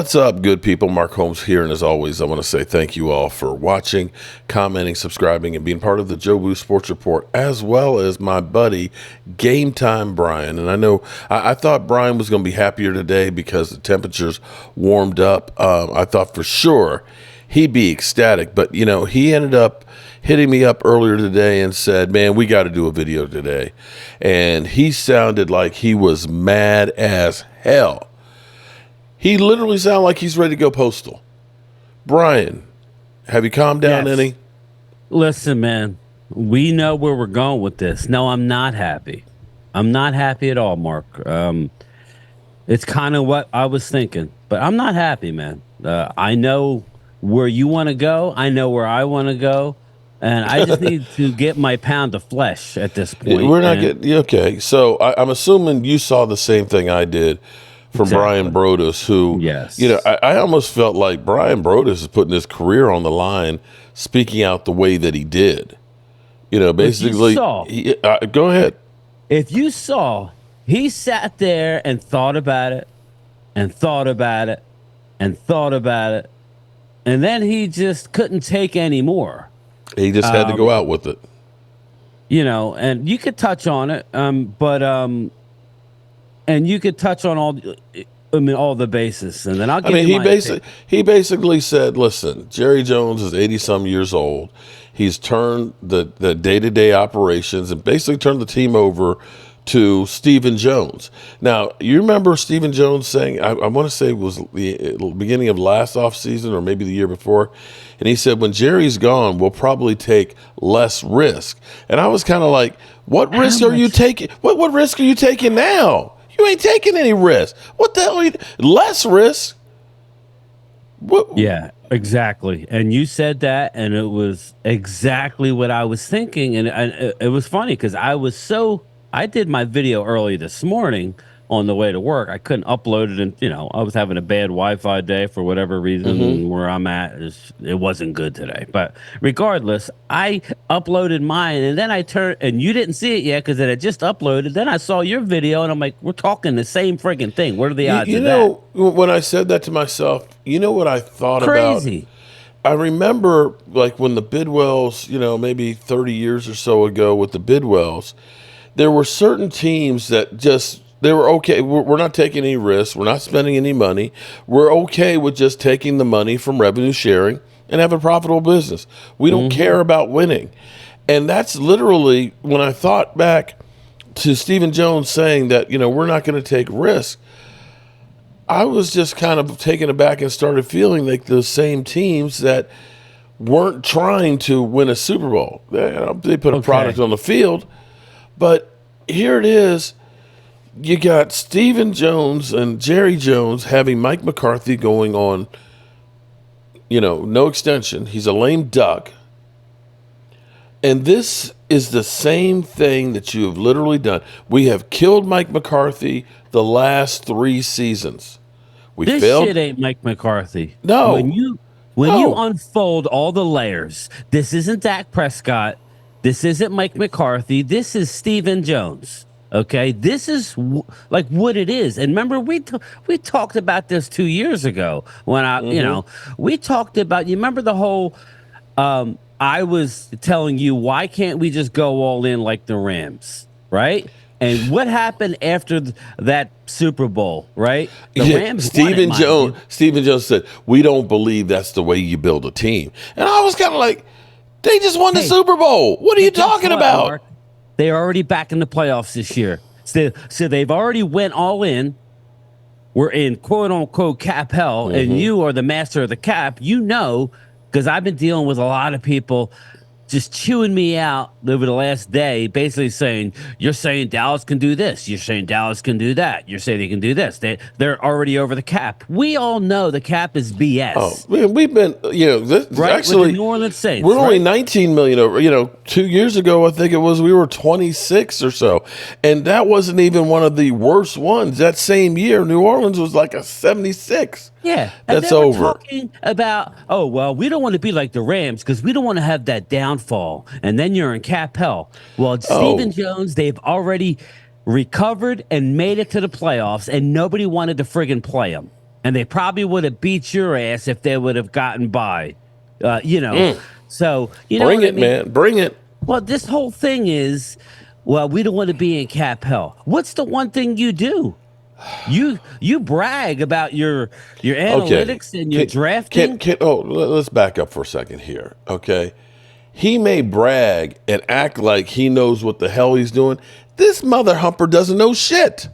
What's up, good people? Mark Holmes here, and as always, I want to say thank you all for watching, commenting, subscribing, and being part of the Joe Boo Sports Report, as well as my buddy, Gametime Bryan. And I know I thought Bryan was going to be happier today because the temperatures warmed up. I thought for sure he'd be ecstatic, but, you know, he ended up hitting me up earlier today and said, man, we got to do a video today. And he sounded like he was mad as hell. He literally sounded like he's ready to go postal. Bryan, have you calmed down any? Listen, man, we know where we're going with this. No, I'm not happy. I'm not happy at all, Mark. It's kind of what I was thinking, but I'm not happy, man. I know where you want to go. I know where I want to go. And I just need to get my pound of flesh at this point. We're not getting, okay. So I'm assuming you saw the same thing I did from Bryan Brodus, who, you know, I almost felt like Bryan Brodus is putting his career on the line, speaking out the way that he did. You know, basically, go ahead. If you saw, he sat there and thought about it, and thought about it, and thought about it, and then he just couldn't take any more. He just had to go out with it. You know, and you could touch on it, and you could touch on all the bases, and then I'll give you my he basically said, listen, Jerry Jones is 80-some years old. He's turned the day-to-day operations and basically turned the team over to Stephen Jones. Now, you remember Stephen Jones saying, I want to say it was the beginning of last offseason or maybe the year before, and he said, when Jerry's gone, we'll probably take less risk. And I was kind of like, what risk are you taking? What risk are you taking now? You ain't taking any risk. What the hell? Less risk? What? Yeah, exactly. And you said that, and it was exactly what I was thinking. And it was funny because I did my video early this morning on the way to work. I couldn't upload it, and you know, I was having a bad Wi-Fi day for whatever reason. Where I'm at it wasn't good today. But regardless, I uploaded mine, and then I turned, and you didn't see it yet because it had just uploaded. Then I saw your video, and I'm like, we're talking the same friggin' thing. What are the odds of that? When I said that to myself, you know what I thought about? Crazy. I remember, like, when the Bidwells, you know, maybe 30 years or so ago with the Bidwells, there were certain teams that just, they were okay. We're not taking any risks. We're not spending any money. We're okay with just taking the money from revenue sharing and have a profitable business. We don't care about winning. And that's literally when I thought back to Stephen Jones saying that, you know, we're not going to take risks. I was just kind of taken aback and started feeling like those same teams that weren't trying to win a Super Bowl. They put a product on the field. But here it is. You got Stephen Jones and Jerry Jones having Mike McCarthy going on, you know, no extension. He's a lame duck. And this is the same thing that you have literally done. We have killed Mike McCarthy the last 3 seasons. This shit ain't Mike McCarthy. No. When you unfold all the layers, this isn't Dak Prescott. This isn't Mike McCarthy. This is Stephen Jones. Okay, this is like what it is. And remember, we talked about this 2 years ago when you know, we talked about. You remember the whole? I was telling you, why can't we just go all in like the Rams, right? And what happened after that Super Bowl, right? The Rams. Stephen Jones said, "We don't believe that's the way you build a team." And I was kind of like, they just won the Super Bowl. What are you talking about? Mark? They're already back in the playoffs this year. So they've already went all in. We're in quote-unquote cap hell, and you are the master of the cap. You know, because I've been dealing with a lot of people just chewing me out over the last day, basically saying, you're saying Dallas can do this. You're saying Dallas can do that. You're saying they can do this. They're already over the cap. We all know the cap is BS. Oh, man, we've been, you know, right? actually, with the New Orleans Saints, we're only 19 million over. You know, 2 years ago, I think it was, we were 26 or so. And that wasn't even one of the worst ones. That same year, New Orleans was like a 76. Yeah, that's over. Talking about, oh, well, we don't want to be like the Rams because we don't want to have that downfall. And then you're in cap hell. Well, Stephen Jones, they've already recovered and made it to the playoffs, and nobody wanted to friggin' play him. and they probably would have beat your ass if they would have gotten by. You know, so you know Bring what I it, mean. man. Bring it. Well, this whole thing is, well, we don't want to be in cap hell. What's the one thing you do? You brag about your Okay. analytics and your drafting. Let's back up for a second here. Okay. He may brag and act like he knows what the hell he's doing. This mother humper doesn't know shit.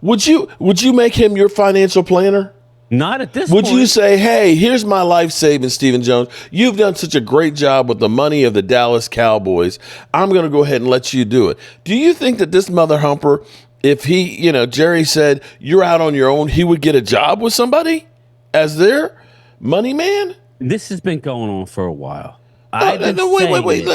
Would you make him your financial planner? Not at this Would point. you say, hey, here's my life savings, Stephen Jones. You've done such a great job with the money of the Dallas Cowboys. I'm going to go ahead and let you do it. Do you think that this mother humper, if Jerry said, you're out on your own, he would get a job with somebody as their money man? This has been going on for a while. Wait.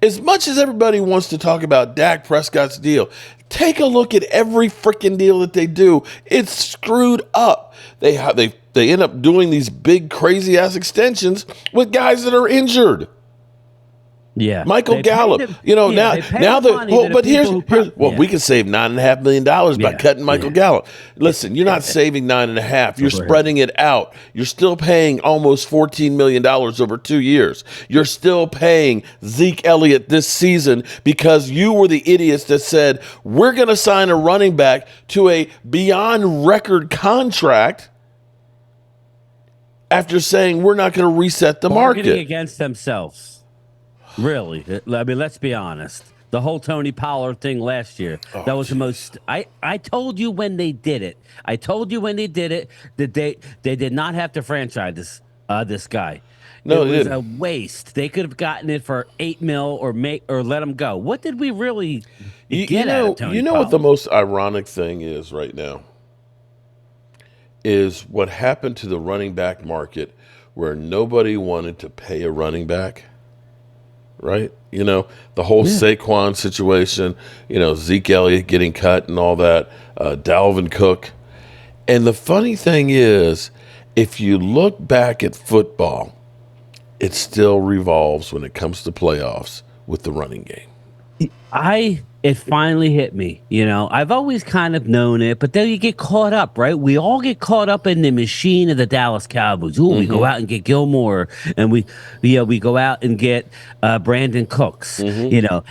As much as everybody wants to talk about Dak Prescott's deal, take a look at every freaking deal that they do. It's screwed up. They end up doing these big crazy ass extensions with guys that are injured. Yeah, Michael Gallup. We can save $9.5 million by cutting Michael Gallup. Listen, you're not saving 9.5. You're spreading it out. You're still paying almost $14 million over 2 years. You're still paying Zeke Elliott this season because you were the idiots that said we're going to sign a running back to a beyond record contract after saying we're not going to reset the market against themselves. Really? I mean, let's be honest. The whole Tony Pollard thing last year, that was the most... I told you when they did it. That they did not have to franchise this guy. No, it was a waste. They could have gotten it for $8 million or let him go. What did we really get out of Tony Pollard? What the most ironic thing is right now? Is what happened to the running back market where nobody wanted to pay a running back. Right? The whole Saquon situation, Zeke Elliott getting cut and all that, Dalvin Cook. And the funny thing is, if you look back at football, it still revolves when it comes to playoffs with the running game. It finally hit me. I've always kind of known it, but then you get caught up, right? We all get caught up in the machine of the Dallas Cowboys. We go out and get Gilmore, and we go out and get Brandon Cooks.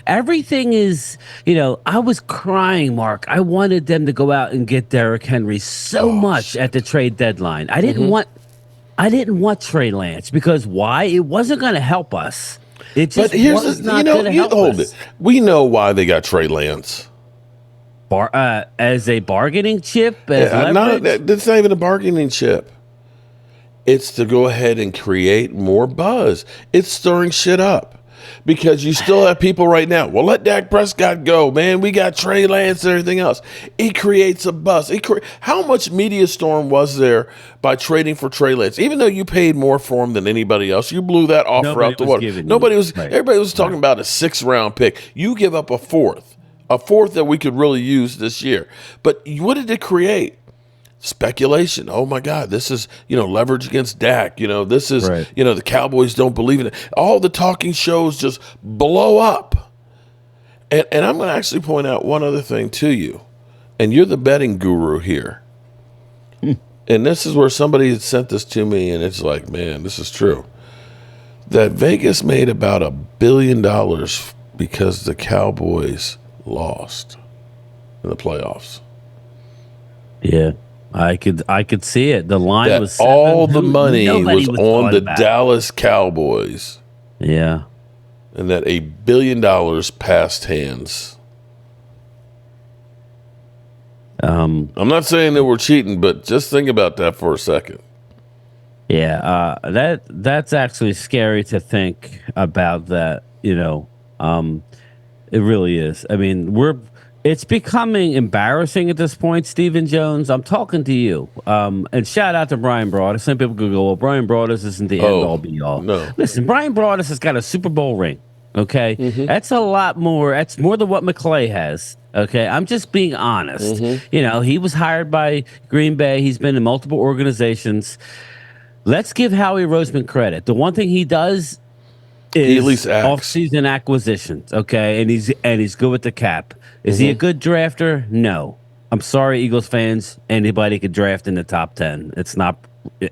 Everything is, I was crying, Mark. I wanted them to go out and get Derrick Henry so much at the trade deadline. I didn't want Trey Lance because why? It wasn't going to help us. It just was not going to help us. We know why they got Trey Lance. As a bargaining chip? That's not even a bargaining chip. It's to go ahead and create more buzz. It's stirring shit up. Because you still have people right now, well, let Dak Prescott go, man. We got Trey Lance and everything else. It creates a buzz. How much media storm was there by trading for Trey Lance? Even though you paid more for him than anybody else, you blew that offer out the water. Everybody was talking about a 6th-round pick. You give up a fourth that we could really use this year. But what did it create? Speculation. Oh my God, this is, leverage against Dak. This is, the Cowboys don't believe in it. All the talking shows just blow up. And I'm going to actually point out one other thing to you. And you're the betting guru here. And this is where somebody had sent this to me, and it's like, man, this is true. That Vegas made about $1 billion because the Cowboys lost in the playoffs. Yeah. I could see it. The line was 7. All the money was on the Dallas Cowboys. Yeah. And that $1 billion passed hands. I'm not saying that we're cheating, but just think about that for a second. Yeah, that's actually scary to think about that, it really is. I mean, it's becoming embarrassing at this point, Stephen Jones. I'm talking to you. And shout out to Brian Broaddus. Some people could go, well, Brian Broaddus isn't the end-all, be-all. No. Listen, Brian Broaddus has got a Super Bowl ring, okay? That's a lot more. That's more than what McClay has, okay? I'm just being honest. He was hired by Green Bay. He's been in multiple organizations. Let's give Howie Roseman credit. The one thing he does is off-season acquisitions, okay? And he's good with the cap. Is he a good drafter? No. I'm sorry, Eagles fans. Anybody could draft in the top 10. It's not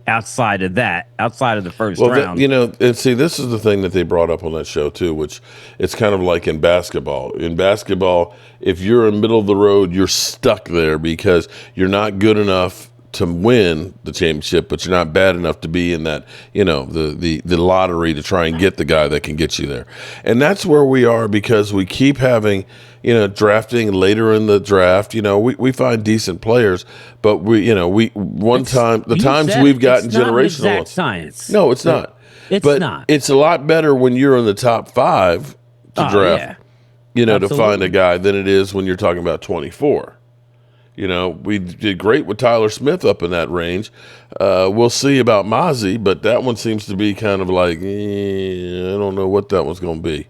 outside of that, outside of the first Well, round. and see, this is the thing that they brought up on that show too, which it's kind of like in basketball. In basketball, if you're in middle of the road, you're stuck there because you're not good enough to win the championship, but you're not bad enough to be in that, the lottery to try and get the guy that can get you there. And that's where we are because we keep having, drafting later in the draft. We find decent players, but the times we've gotten generational ones. Science. No, it's not. It's but not. It's a lot better when you're in the top 5 to draft, to find a guy than it is when you're talking about 24. We did great with Tyler Smith up in that range. We'll see about Mozzie, but that one seems to be kind of like, I don't know what that one's going to be.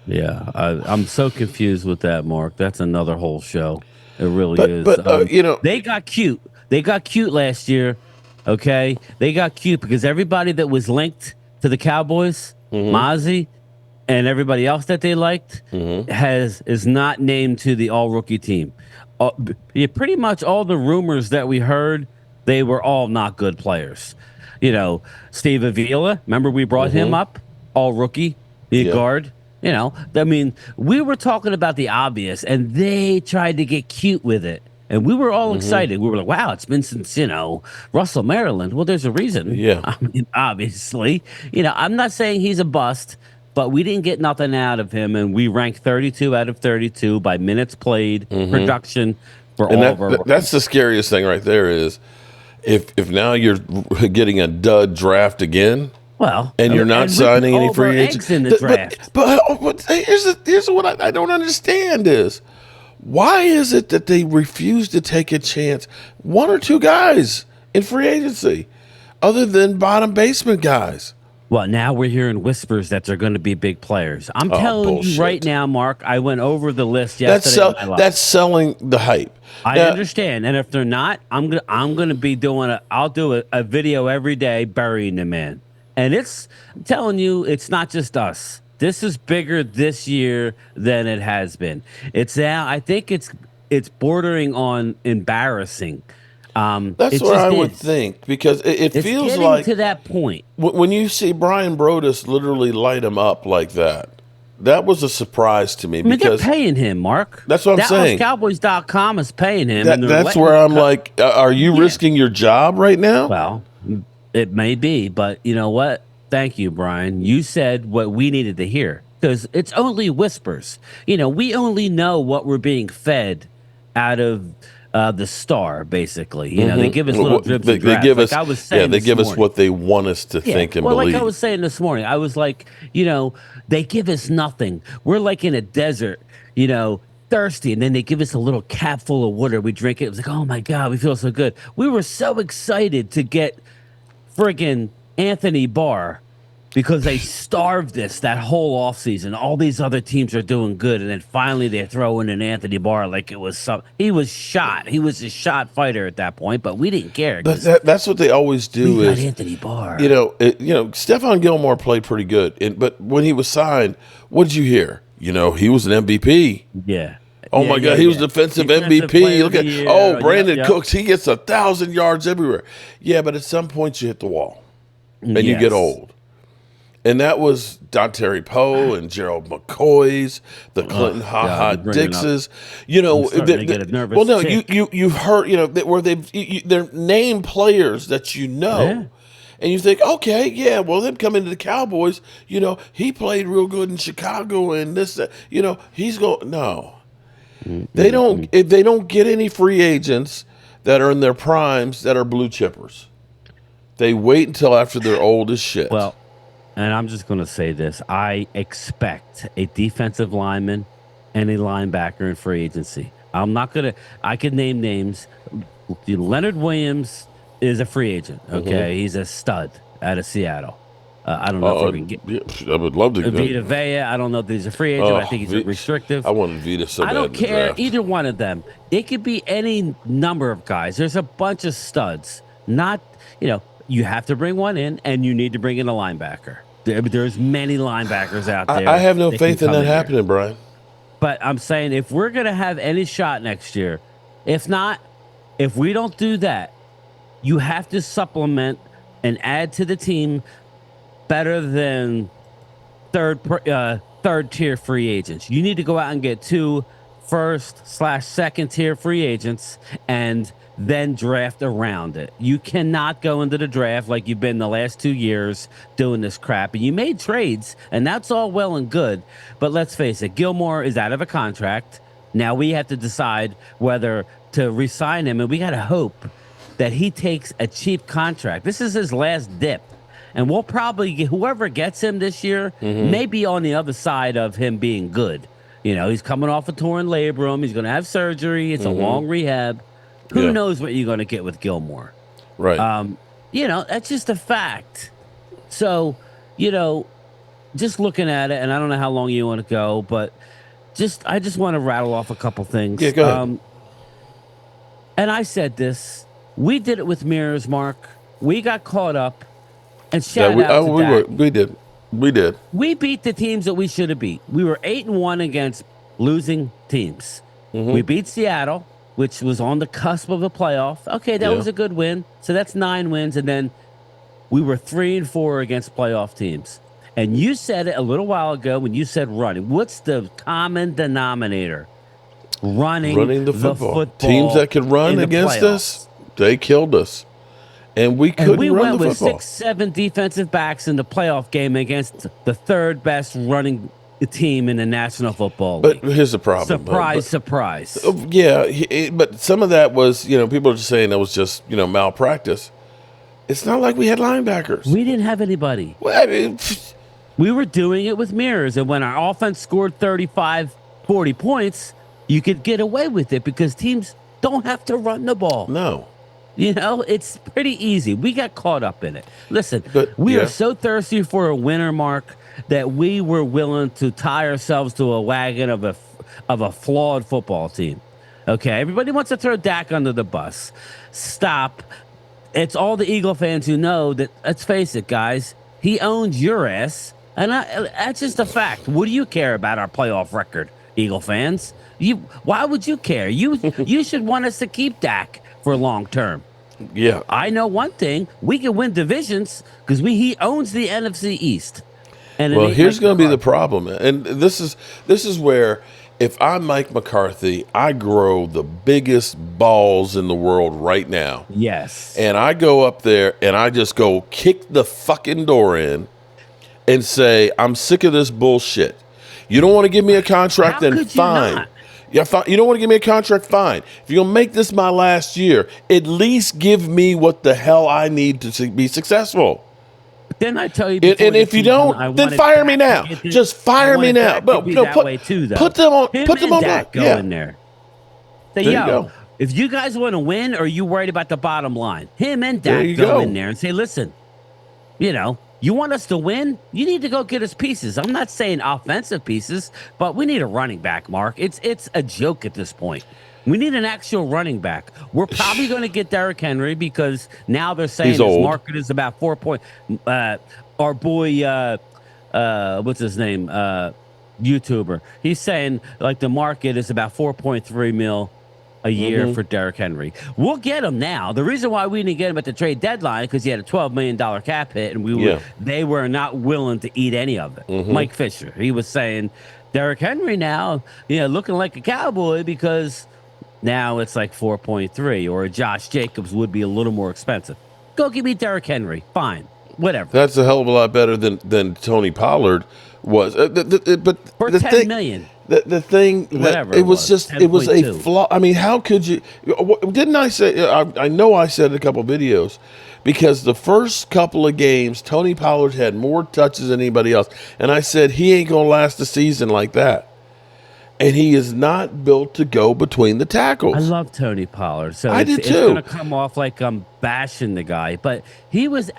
Yeah, I'm so confused with that, Mark. That's another whole show. It really is. But they got cute. They got cute last year. Okay, they got cute because everybody that was linked to the Cowboys, Mozzie, and everybody else that they liked is not named to the all rookie team. Pretty much all the rumors that we heard, they were all not good players. Steve Avila, remember we brought him up, all rookie, guard. We were talking about the obvious, and they tried to get cute with it. And we were all excited. We were like, wow, it's been since, Russell, Maryland. Well, there's a reason. Yeah. Obviously. I'm not saying he's a bust, but we didn't get nothing out of him, and we ranked 32 out of 32 by minutes played, production for all of our. That's the scariest thing right there is if now you're getting a dud draft again. Well, and you're not signing any free agents in the draft. But here's what I don't understand is why is it that they refuse to take a chance, one or two guys in free agency, other than bottom basement guys? Well, now we're hearing whispers that they're going to be big players. I'm telling you right now, Mark, I went over the list yesterday. That's selling the hype. I understand. And if they're not, I'm gonna be doing I'll do a video every day burying the man. And I'm telling you, it's not just us. This is bigger this year than it has been. It's now, I think it's bordering on embarrassing. That's what I would think, because it feels like to that point. When you see Brian Broaddus literally light him up like that, that was a surprise to me. Because they're paying him, Mark. That's what I'm saying. Cowboys.com is paying him. That's where I'm like, are you risking your job right now? Well, it may be, but you know what? Thank you, Brian. You said what we needed to hear, because it's only whispers. We only know what we're being fed out of the Star, basically. They give us little dribs and drabs. They give us what they want us to think and believe. Like I was saying this morning, I was like, they give us nothing. We're like in a desert, thirsty, and then they give us a little cap full of water. We drink it. It was like, oh my God, we feel so good. We were so excited to get friggin' Anthony Barr, because they starved us that whole offseason. All these other teams are doing good, and then finally they're throwing in Anthony Barr like it was he was shot. He was a shot fighter at that point, but we didn't care. That's what they always do. We got Anthony Barr. Stephon Gilmore played pretty good, but when he was signed, what did you hear? He was an MVP. Yeah. Oh my God, he was defensive MVP. Look at Brandon Cooks. He gets 1,000 yards everywhere. Yeah, but at some point you hit the wall, and you get old. And that was Dontari Poe and Gerald McCoys, the Clinton Dixes. You've heard where they're named players that and you think, okay, well, them coming to the Cowboys, he played real good in Chicago and this, he's going no. They don't. They don't get any free agents that are in their primes that are blue chippers. They wait until after they're old as shit. Well, and I'm just going to say this: I expect a defensive lineman and a linebacker in free agency. I'm not gonna. I can name names. Leonard Williams is a free agent. Okay, he's a stud out of Seattle. I don't know if we can get. I would love to. Vita Vea. I don't know if he's a free agent. I think he's restrictive. I wanted Vita so bad. I don't care either one of them. It could be any number of guys. There's a bunch of studs. Not you have to bring one in, and you need to bring in a linebacker. There's many linebackers out there. I have no faith in that happening, Brian. But I'm saying if we're gonna have any shot next year, If not, if we don't do that, you have to supplement and add to the team better than third tier free agents. You need to go out and get two first/second tier free agents and then draft around it. You cannot go into the draft like you've been the last 2 years doing this crap. And you made trades, and that's all well and good. But let's face it, Gilmore is out of a contract. Now we have to decide whether to re-sign him, and we got to hope that he takes a cheap contract. This is his last dip. And we'll probably get whoever gets him this year may be on the other side of him being good. You know, he's coming off a torn labrum. He's going to have surgery. It's a long rehab. Who knows what you're going to get with Gilmore? Right. You know, that's just a fact. So, you know, just looking at it, and I don't know how long you want to go, but I just want to rattle off a couple things. Yeah, go ahead. And I said this. We did it with mirrors, Mark. We got caught up. And shout out to Dak. We did. We beat the teams that we should have beat. We were 8-1 against losing teams. We beat Seattle, which was on the cusp of a playoff. Okay, that was a good win. So that's 9 wins. And then we were 3-4 against playoff teams. And you said it a little while ago when you said running. What's the common denominator? Running the football. Teams that could run against us, they killed us. And we couldn't run the football. We went with 6-7 defensive backs in the playoff game against the third best running team in the National Football League. But here's the problem. Surprise. Yeah, but some of that was, people are just saying that was just, malpractice. It's not like we had linebackers. We didn't have anybody. Well, I mean, we were doing it with mirrors. And when our offense scored 35, 40 points, you could get away with it because teams don't have to run the ball. No. It's pretty easy. We got caught up in it. Listen, we are so thirsty for a winner, Mark, that we were willing to tie ourselves to a wagon of a flawed football team. Okay, everybody wants to throw Dak under the bus. Stop. It's all the Eagle fans who know that, let's face it, guys, he owns your ass. And that's just a fact. What do you care about our playoff record, Eagle fans? Why would you care? You should want us to keep Dak for long term. Yeah. I know one thing. We can win divisions because he owns the NFC East. And here's going to be the problem. And this is where, if I'm Mike McCarthy, I grow the biggest balls in the world right now. Yes. And I go up there and I just go kick the fucking door in and say, I'm sick of this bullshit. You don't want to give me a contract, then fine. Yeah, you don't want to give me a contract, fine. If you're going to make this my last year, at least give me what the hell I need to be successful. Then I tell you, and if you don't, then fire me now. Just fire me now. But put them on. Put them on. Go in there. Say, if you guys want to win, or are you worried about the bottom line? Him and Dak go in there and say, listen, you want us to win? You need to go get us pieces. I'm not saying offensive pieces, but we need a running back, Mark. It's a joke at this point. We need an actual running back. We're probably going to get Derrick Henry because now they're saying his market is about 4 points. Our boy, what's his name? YouTuber. He's saying like the market is about 4.3 mil a year for Derrick Henry. We'll get him now. The reason why we didn't get him at the trade deadline because he had a $12 million cap hit, and they were not willing to eat any of it. Mike Fisher, he was saying Derrick Henry now, looking like a Cowboy because now it's like 4.3, or a Josh Jacobs would be a little more expensive. Go give me Derrick Henry. Fine. Whatever. That's a hell of a lot better than Tony Pollard was. But for $10 million. The thing that it was a flaw. I mean, how could you? Didn't I say? I know I said in a couple of videos, because the first couple of games, Tony Pollard had more touches than anybody else, and I said he ain't gonna last a season like that. And he is not built to go between the tackles. I love Tony Pollard, so I did too. It's going to come off like I'm bashing the guy, but he was.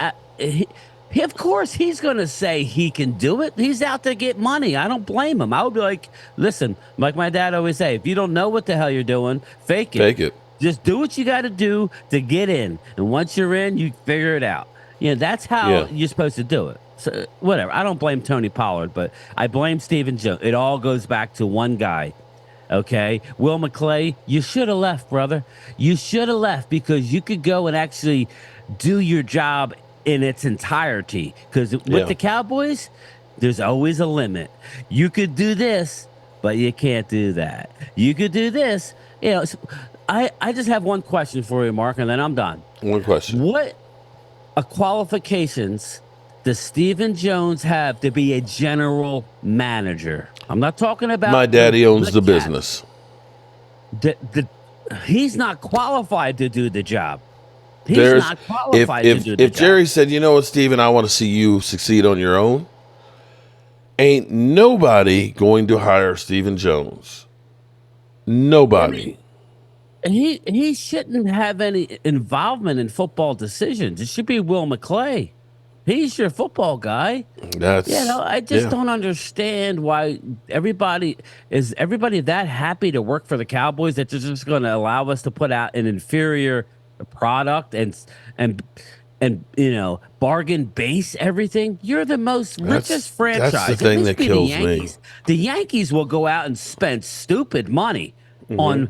Of course, he's going to say he can do it. He's out to get money. I don't blame him. I would be like, listen, like my dad always say, if you don't know what the hell you're doing, fake it. Fake it. Just do what you got to do to get in. And once you're in, you figure it out. That's how you're supposed to do it. So, whatever. I don't blame Tony Pollard, but I blame Stephen Jones. It all goes back to one guy. Okay. Will McClay, you should have left, brother. You should have left because you could go and actually do your job in its entirety. Because with Yeah. the Cowboys, there's always a limit. You could do this, but you can't do that. You could do this. I just have one question for you, Mark, and then I'm done. One question. What qualifications does Stephen Jones have to be a general manager? I'm not talking My about daddy owns the cap. business. He's not qualified to do the job. He's There's not if qualified to if do the if job. Jerry said, you know what, Steven, I want to see you succeed on your own, ain't nobody going to hire Stephen Jones. Nobody. He shouldn't have any involvement in football decisions. It should be Will McClay. He's your football guy. That's I just yeah. don't understand why everybody that happy to work for the Cowboys that they're just going to allow us to put out an inferior product and bargain base everything. You're the most richest franchise. That's the At thing least that be kills the me. Yankees. The Yankees will go out and spend stupid money on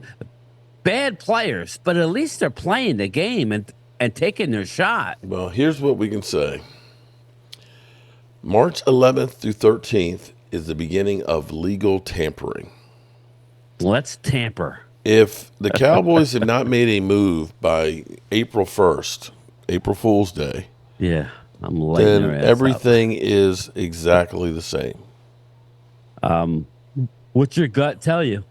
bad players, but at least they're playing the game and taking their shot. Well, here's what we can say. March 11th through 13th is the beginning of legal tampering. Let's tamper. If the Cowboys have not made a move by April 1st, April Fool's Day, Yeah, I'm lighting then their ass everything is exactly the same. up. What's your gut tell you?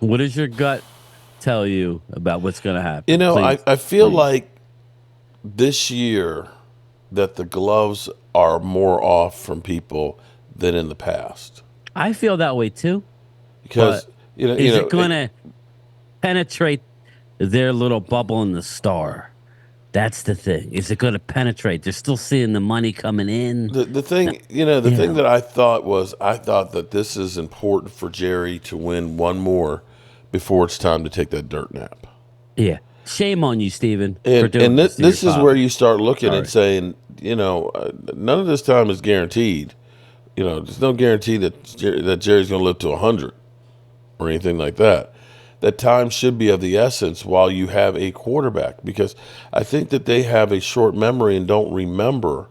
What does your gut tell you about what's going to happen? You know, Please, I feel please. like this year that the gloves are more off from people than in the past. I feel that way too. Because, But you is know, it going to penetrate their little bubble in the star? That's the thing. Is it going to penetrate? They're still seeing the money coming in. the thing, the thing that I thought that this is important for Jerry to win one more before it's time to take that dirt nap. Yeah. Shame on you, Steven, for And doing this to your this is father. where you start looking and Sorry. saying, none of this time is guaranteed. There's no guarantee that Jerry's going to live to 100 or anything like that. That time should be of the essence while you have a quarterback, because I think that they have a short memory and don't remember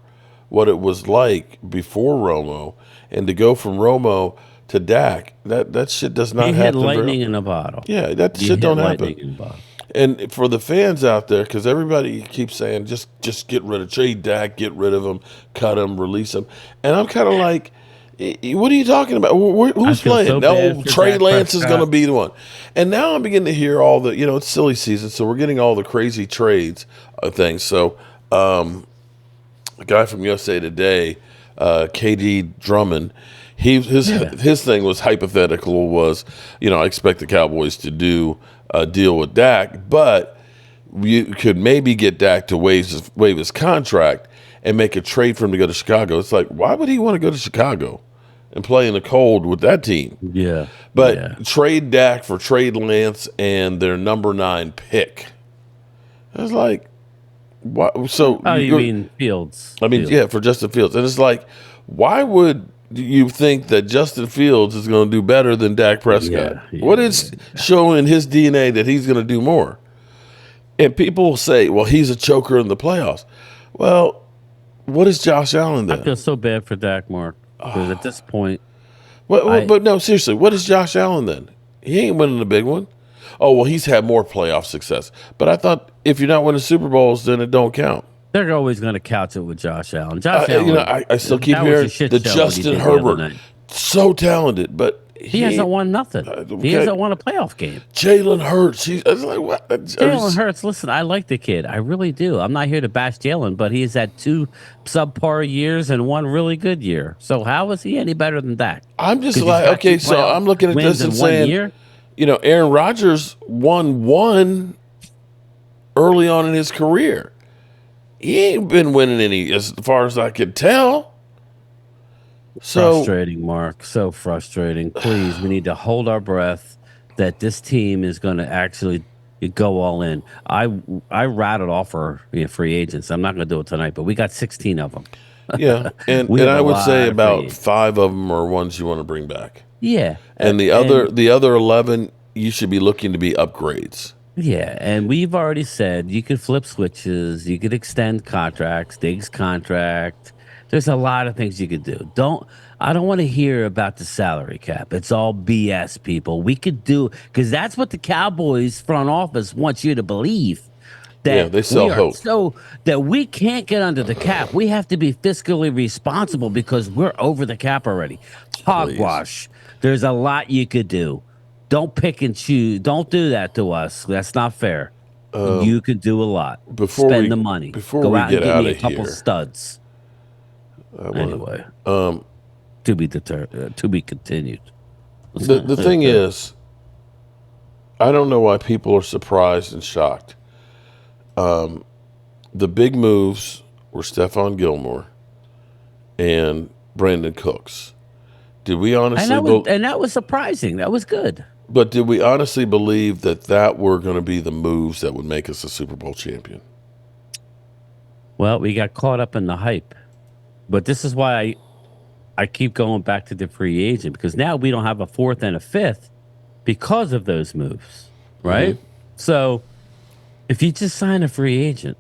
what it was like before Romo, and to go from Romo to Dak, that shit does not You hit happen. lightning in a bottle. Yeah, that You shit hit don't lightning happen. in a bottle. And for the fans out there, because everybody keeps saying, just get rid of trade Dak, get rid of him, cut him, release him, and I'm kind of like, what are you talking about? Who's feel playing? so No, bad for Trey Dak Lance is going to Prescott. be the one. And now I'm beginning to hear all the, it's silly season, so we're getting all the crazy trades things. So a guy from USA Today, KD Drummond, his thing was hypothetical. Was I expect the Cowboys to do a deal with Dak, but you could maybe get Dak to waive his contract and make a trade for him to go to Chicago. It's like, why would he want to go to Chicago and play in the cold with that team? Yeah. But yeah. trade Dak for trade Lance and their number 9 pick. I was like, what? So Oh, you mean Fields? I mean, Fields. yeah, for Justin Fields. And it's like, why would you think that Justin Fields is going to do better than Dak Prescott? What is showing his DNA that he's going to do more? And people will say, well, he's a choker in the playoffs. Well, what is Josh Allen I then? feel so bad for Dak, Mark, because at this point, But no, seriously, what is Josh Allen then? He ain't winning the big one. Oh, well, he's had more playoff success. But I thought if you're not winning Super Bowls, then it don't count. they're always going to couch it with Josh Allen. Josh Allen, I still keep that was a hearing shit the show what he Justin did the other Herbert, night. so talented, but He hasn't won nothing. He hasn't won a playoff game. Jalen Hurts. I was like, what? Jalen Hurts, listen, I like the kid. I really do. I'm not here to bash Jalen, but he's had 2 subpar years and 1 really good year. So how is he any better than Dak? I'm just 'Cause he's like, got okay, 2 so playoff I'm looking at wins this and in 1 saying, year? Aaron Rodgers won 1 early on in his career. He ain't been winning any, as far as I could tell. So Frustrating, Mark. So frustrating. Please, we need to hold our breath that this team is going to actually go all in. I rattled off our free agents. I'm not going to do it tonight, but we got 16 of them. Yeah, We and have I a would say lot of free about agents. 5 of them are ones you want to bring back, Yeah, and and the other 11 you should be looking to be upgrades. yeah, and we've already said you could flip switches, you could extend contracts, Diggs contract. There's a lot of things you could do. I don't want to hear about the salary cap. It's all BS, people. We could do because that's what the Cowboys front office wants you to believe Yeah, that they sell hope. that we can't get under the cap. We have to be fiscally responsible because we're over the cap already. Please, Hogwash. There's a lot you could do. Don't pick and choose. Don't do that to us. That's not fair. You could do a lot. before Spend we the money. before Go we out and get get me out a of couple here, studs. I want Anyway, to. to be continued. The thing is, I don't know why people are surprised and shocked. The big moves were Stephon Gilmore and Brandon Cooks. Did we honestly, And that was surprising. That was good. but did we honestly believe that were going to be the moves that would make us a Super Bowl champion? Well, we got caught up in the hype. But this is why I keep going back to the free agent because now we don't have a fourth and a fifth because of those moves, right? So if you just sign a free agent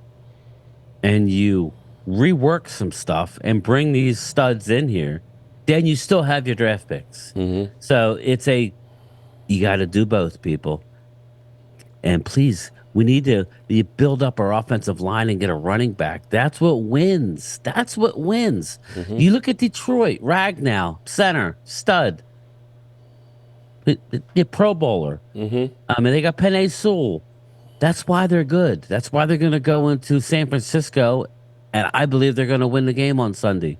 and you rework some stuff and bring these studs in here, then you still have your draft picks. So you got to do both, people. And please, we need to build up our offensive line and get a running back. That's what wins. That's what wins. You look at Detroit, Ragnow, center, stud, the Pro Bowler. I mean, they got Penei Sewell. That's why they're good. That's why they're going to go into San Francisco, and I believe they're going to win the game on Sunday.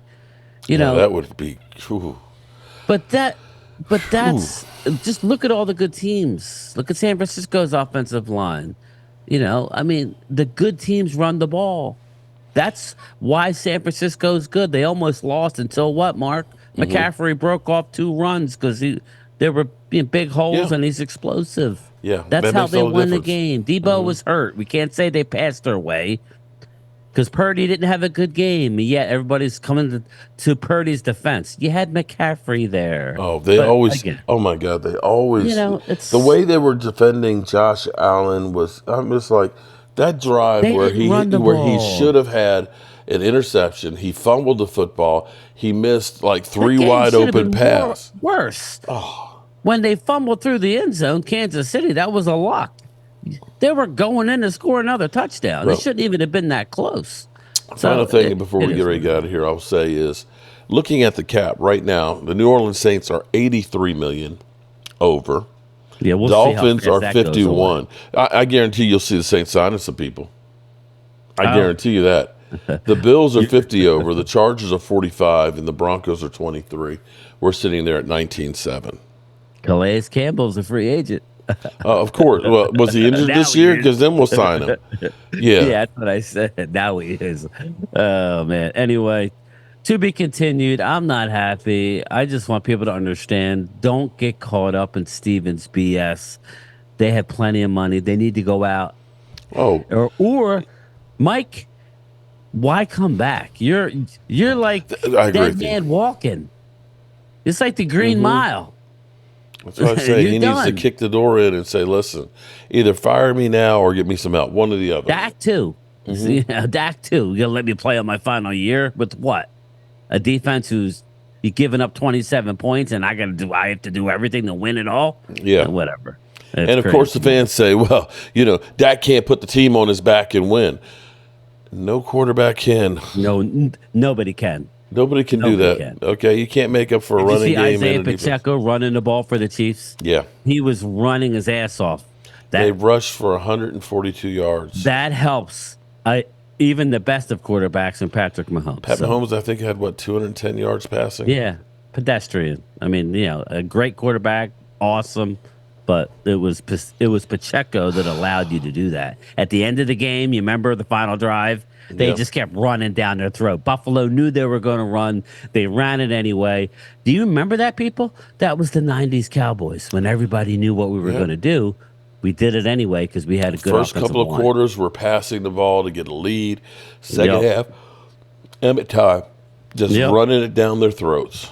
You Yeah, know, that would be. Whew. but that's just look at all the good teams. Look at San Francisco's offensive line. I mean, the good teams run the ball. That's why San Francisco's good. They almost lost until what, Mark? McCaffrey broke off 2 runs because there were big holes Yeah. and he's explosive. Yeah, That's that how makes they all the won the difference. game. Debo was hurt. We can't say they passed their way because Purdy didn't have a good game. Yet everybody's coming to Purdy's defense. You had McCaffrey there. Oh, they But always. again, Oh my God, they always. it's The way they were defending Josh Allen was. I'm just like that drive they didn't run the where he ball. should have had an interception. He fumbled the football. He missed like That 3 game wide should have open been pass. worse. When they fumbled through the end zone, Kansas City, that was a lock. They were going in to score another touchdown. Bro. It shouldn't even have been that close. Final thing before we it get is ready to what get out of here, I'll say is, looking at the cap right now, the New Orleans Saints are 83 million over. Yeah, we'll see how Dolphins fast are that goes 51. I guarantee you'll see the Saints signing some people. I guarantee you that. The Bills are 50 over, the Chargers are 45, and the Broncos are 23. We're sitting there at 19-7. Calais Campbell's a free agent. Of course. Well, was he injured Now this he year? is. Because then we'll sign him. Yeah. Yeah, that's what I said. Now he is. Oh man. Anyway, to be continued. I'm not happy. I just want people to understand. Don't get caught up in Stevens BS. They have plenty of money. They need to go out. Oh, Or Mike, why come back? You're like I agree dead with you. man walking. It's like the Green Mile. That's what I say. You're He needs to done. kick the door in and say, listen, either fire me now or get me some help. One or the other. Dak too. Dak too. You're gonna let me play on my final year with what? A defense who's you giving up 27 points, and I have to do everything to win it all. Yeah. Whatever. And of course, the fans say, well, Dak can't put the team on his back and win. No quarterback can. Nobody can. Nobody can do Nobody that. can. Okay, you can't make up for a Did you running see game Isaiah and a defense. Pacheco running the ball for the Chiefs? Yeah, He was running his ass off. they That rushed for 142 yards. that helps. Even the best of quarterbacks and Patrick Mahomes. Pat So, Mahomes, I think, had 210 yards passing. yeah, pedestrian. I mean, a great quarterback, awesome, but it was Pacheco that allowed you to do that. At the end of the game, you remember the final drive? They Yeah. just kept running down their throat. Buffalo knew they were going to run. They ran it anyway. Do you remember that, people? That was the 90s Cowboys when everybody knew what we were Yeah. going to do. We did it anyway because we had a good First offensive couple of line. quarters, we're passing the ball to get a lead. Second Yep. half, Gametime. just Yep. running it down their throats.